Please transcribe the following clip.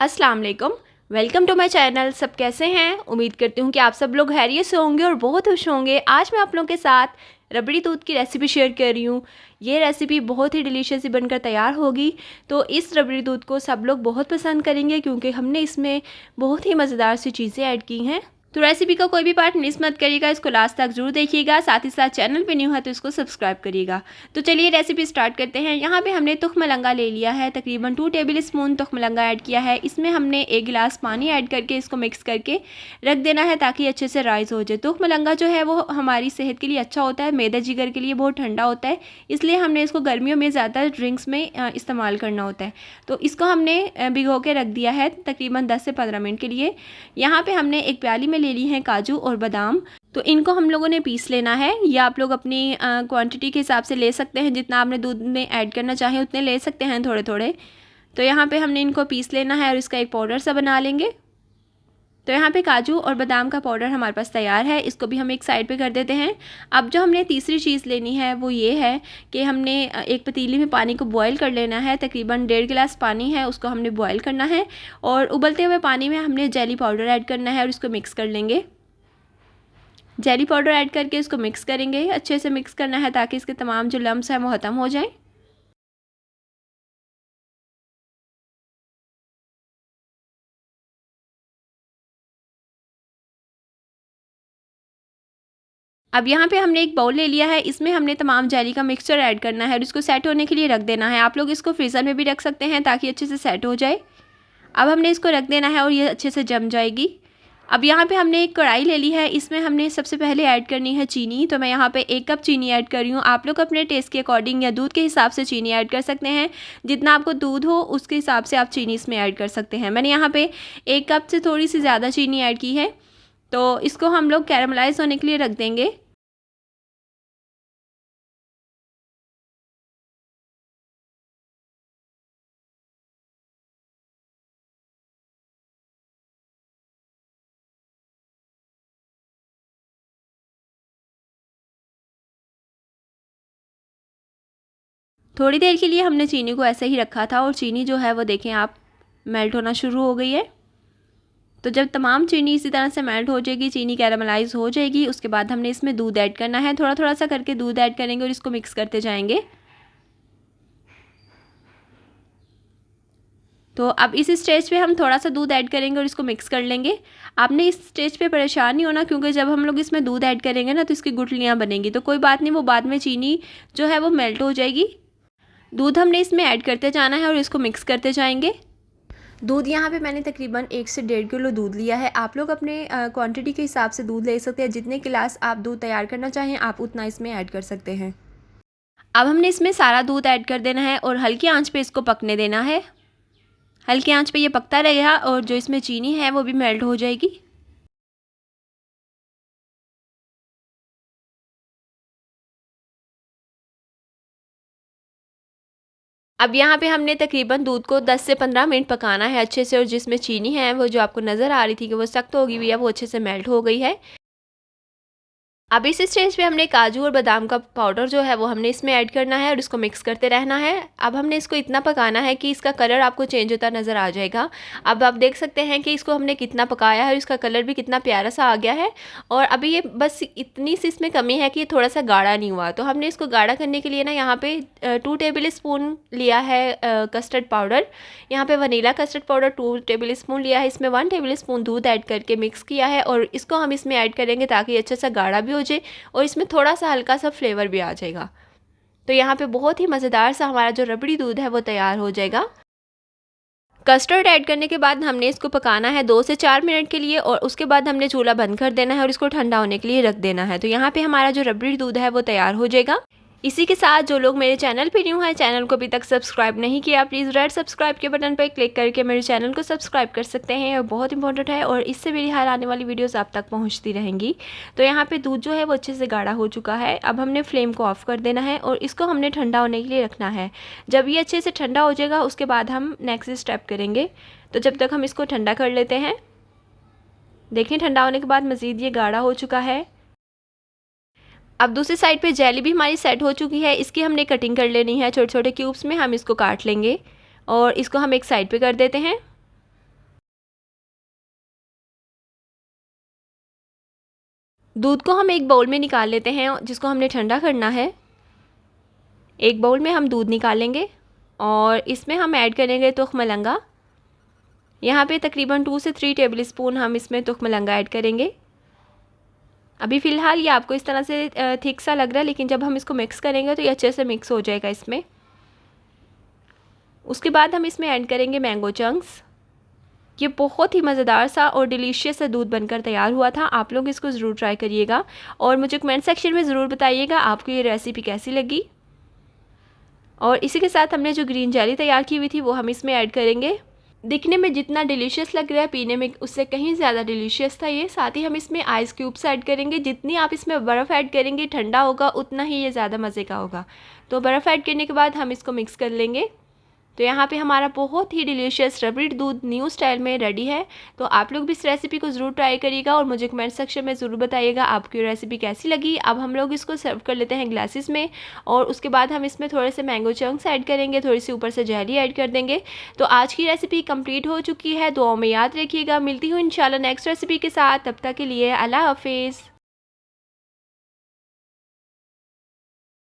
अस्सलाम वालेकुम। Welcome to my channel. सब कैसे हैं? उम्मीद करती हूँ कि आप सब लोग खैरियत से होंगे और बहुत खुश होंगे। आज मैं आप लोगों के साथ रबड़ी दूध की रेसिपी शेयर कर रही हूँ। ये रेसिपी बहुत ही डिलीशियस बनकर तैयार होगी। तो इस रबड़ी दूध को सब लोग बहुत पसंद करेंगे क्योंकि हमने इसमें बहुत ही मज़ेदार सी चीज़ें ऐड की हैं। तो रेसिपी का कोई भी पार्ट मिस मत करिएगा, इसको लास्ट तक जरूर देखिएगा। साथ ही साथ चैनल पे न्यू है तो इसको सब्सक्राइब करिएगा। तो चलिए रेसिपी स्टार्ट करते हैं। यहाँ पे हमने तुखमलंगा ले लिया है, तकरीबन 2 टेबल स्पून तुखमलंगा ऐड किया है। इसमें हमने 1 गिलास पानी ऐड करके इसको मिक्स करके रख देना है ताकि अच्छे से राइज हो जाए। तुखमलंगा जो है वो हमारी सेहत के लिए अच्छा होता है, मैदा जिगर के लिए बहुत ठंडा होता है, इसलिए हमने इसको गर्मियों में ज़्यादा ड्रिंक्स में इस्तेमाल करना होता है। तो इसको हमने भिगो के रख दिया है तकरीबन 10 से 15 मिनट के लिए। यहाँ पे हमने एक प्याली में ले ली है काजू और बादाम, तो इनको हम लोगों ने पीस लेना है। या आप लोग अपनी क्वांटिटी के हिसाब से ले सकते हैं, जितना आपने दूध में ऐड करना चाहें उतने ले सकते हैं, थोड़े थोड़े। तो यहाँ पे हमने इनको पीस लेना है और इसका एक पाउडर सा बना लेंगे। तो यहाँ पे काजू और बादाम का पाउडर हमारे पास तैयार है, इसको भी हम एक साइड पे कर देते हैं। अब जो हमने तीसरी चीज़ लेनी है वो ये है कि हमने एक पतीली में पानी को बॉईल कर लेना है। तकरीबन 1.5 गिलास पानी है, उसको हमने बॉईल करना है और उबलते हुए पानी में हमने जेली पाउडर ऐड करना है और इसको मिक्स कर लेंगे। जेली पाउडर ऐड करके इसको मिक्स करेंगे, अच्छे से मिक्स करना है ताकि इसके तमाम जो लम्स हैं वो ख़त्म हो जाएं। अब यहाँ पे हमने एक बाउल ले लिया है, इसमें हमने तमाम जेली का मिक्सचर ऐड करना है और इसको सेट होने के लिए रख देना है। आप लोग इसको फ्रीज़र में भी रख सकते हैं ताकि अच्छे से सेट हो जाए। अब हमने इसको रख देना है और ये अच्छे से जम जाएगी। अब यहाँ पे हमने एक कढ़ाई ले ली है, इसमें हमने सबसे पहले ऐड करनी है चीनी। तो मैं यहाँ पे 1 कप चीनी ऐड कर रही हूँ। आप लोग अपने टेस्ट के अकॉर्डिंग या दूध के हिसाब से चीनी ऐड कर सकते हैं। जितना आपको दूध हो उसके हिसाब से आप चीनी इसमें ऐड कर सकते हैं। मैंने यहाँ पे 1 कप से थोड़ी सी ज़्यादा चीनी ऐड की है। तो इसको हम लोग कैरमलाइज होने के लिए रख देंगे। थोड़ी देर के लिए हमने चीनी को ऐसे ही रखा था और चीनी जो है वो देखें आप मेल्ट होना शुरू हो गई है। तो जब तमाम चीनी इसी तरह से मेल्ट हो जाएगी, चीनी कैरामलाइज हो जाएगी, उसके बाद हमने इसमें दूध ऐड करना है। थोड़ा थोड़ा सा करके दूध ऐड करेंगे और इसको मिक्स करते जाएंगे। तो अब इस स्टेज पे हम थोड़ा सा दूध ऐड करेंगे और इसको मिक्स कर लेंगे। आपने इस स्टेज पे परेशान नहीं होना क्योंकि जब हम लोग इसमें दूध ऐड करेंगे ना तो इसकी गुठलियाँ बनेंगी, तो कोई बात नहीं, वो बाद में चीनी जो है वो मेल्ट हो जाएगी। दूध हमने इसमें ऐड करते जाना है और इसको मिक्स करते जाएंगे। दूध यहाँ पे मैंने तकरीबन 1 से 1.5 किलो दूध लिया है। आप लोग अपने क्वांटिटी के हिसाब से दूध ले सकते हैं। जितने गिलास आप दूध तैयार करना चाहें आप उतना इसमें ऐड कर सकते हैं। अब हमने इसमें सारा दूध ऐड कर देना है और हल्की आंच पे इसको पकने देना है। हल्की आंच पे ये पकता रहेगा और जो इसमें चीनी है वो भी मेल्ट हो जाएगी। अब यहाँ पे हमने तकरीबन दूध को 10 से 15 मिनट पकाना है अच्छे से, और जिसमें चीनी है वो जो आपको नज़र आ रही थी कि वो सख्त होगी हुई है, वो अच्छे से मेल्ट हो गई है। अब इस स्टेज पे हमने काजू और बादाम का पाउडर जो है वो हमने इसमें ऐड करना है और इसको मिक्स करते रहना है। अब हमने इसको इतना पकाना है कि इसका कलर आपको चेंज होता नज़र आ जाएगा। अब आप देख सकते हैं कि इसको हमने कितना पकाया है और इसका कलर भी कितना प्यारा सा आ गया है। और अभी ये बस इतनी सी इसमें कमी है कि ये थोड़ा सा गाढ़ा नहीं हुआ। तो हमने इसको गाढ़ा करने के लिए ना यहाँ पे 2 टेबल स्पून लिया है कस्टर्ड पाउडर। यहाँ पे vanilla custard powder 2 table spoon लिया है। इसमें 1 टेबल स्पून दूध ऐड करके मिक्स किया है और इसको हम इसमें ऐड करेंगे ताकि अच्छा सा गाढ़ा भी हो जाए और इसमें थोड़ा सा हल्का सा फ्लेवर भी आ जाएगा। तो यहाँ पे बहुत ही मज़ेदार सा हमारा जो रबड़ी दूध है वो तैयार हो जाएगा। कस्टर्ड ऐड करने के बाद हमने इसको पकाना है 2 से 4 मिनट के लिए और उसके बाद हमने चूल्हा बंद कर देना है और इसको ठंडा होने के लिए रख देना है। तो यहाँ पे हमारा जो रबड़ी दूध है वो तैयार हो जाएगा। इसी के साथ जो लोग मेरे चैनल पे न्यू हैं, चैनल को अभी तक सब्सक्राइब नहीं किया, प्लीज़ रेड सब्सक्राइब के बटन पर क्लिक करके मेरे चैनल को सब्सक्राइब कर सकते हैं। और बहुत इंपॉर्टेंट है और इससे मेरी हर आने वाली वीडियोस आप तक पहुंचती रहेंगी। तो यहाँ पे दूध जो है वो अच्छे से गाढ़ा हो चुका है। अब हमने फ्लेम को ऑफ़ कर देना है और इसको हमने ठंडा होने के लिए रखना है। जब ये अच्छे से ठंडा हो जाएगा उसके बाद हम नेक्स्ट स्टेप करेंगे। तो जब तक हम इसको ठंडा कर लेते हैं। देखें ठंडा होने के बाद मज़ीद ये गाढ़ा हो चुका है। अब दूसरी साइड पे जेली भी हमारी सेट हो चुकी है। इसकी हमने कटिंग कर लेनी है, छोटे छोटे क्यूब्स में हम इसको काट लेंगे और इसको हम एक साइड पे कर देते हैं। दूध को हम एक बाउल में निकाल लेते हैं जिसको हमने ठंडा करना है। एक बाउल में हम दूध निकालेंगे और इसमें हम ऐड करेंगे तुख मलंगा। यहाँ पे तकरीबन 2 से 3 टेबल स्पून हम इसमें तुख मलंगा ऐड करेंगे। अभी फ़िलहाल ये आपको इस तरह से थिक सा लग रहा है, लेकिन जब हम इसको मिक्स करेंगे तो ये अच्छे से मिक्स हो जाएगा इसमें। उसके बाद हम इसमें ऐड करेंगे मैंगो चंक्स। ये बहुत ही मज़ेदार सा और डिलीशियस सा दूध बनकर तैयार हुआ था। आप लोग इसको ज़रूर ट्राई करिएगा और मुझे कमेंट सेक्शन में ज़रूर बताइएगा आपको ये रेसिपी कैसी लगी। और इसी के साथ हमने जो ग्रीन जेली तैयार की हुई थी वो हम इसमें ऐड करेंगे। दिखने में जितना डिलीशियस लग रहा है, पीने में उससे कहीं ज़्यादा डिलीशियस था ये। साथ ही हम इसमें आइस क्यूब्स ऐड करेंगे। जितनी आप इसमें बर्फ़ ऐड करेंगे ठंडा होगा उतना ही ये ज़्यादा मज़े का होगा। तो बर्फ़ ऐड करने के बाद हम इसको मिक्स कर लेंगे। तो यहाँ पे हमारा बहुत ही डिलीशियस रबड़ी दूध न्यू स्टाइल में रेडी है। तो आप लोग भी इस रेसिपी को ज़रूर ट्राई करिएगा और मुझे कमेंट सेक्शन में ज़रूर बताइएगा आपकी रेसिपी कैसी लगी। अब हम लोग इसको सर्व कर लेते हैं ग्लासेस में और उसके बाद हम इसमें थोड़े से मैंगो चंक्स ऐड करेंगे, थोड़ी सी ऊपर से जेली ऐड कर देंगे। तो आज की रेसिपी कंप्लीट हो चुकी है। दुआओं में याद रखिएगा। मिलती हूँ इंशाल्लाह नेक्स्ट रेसिपी के साथ। तब तक के लिए अल्लाह हाफिज़।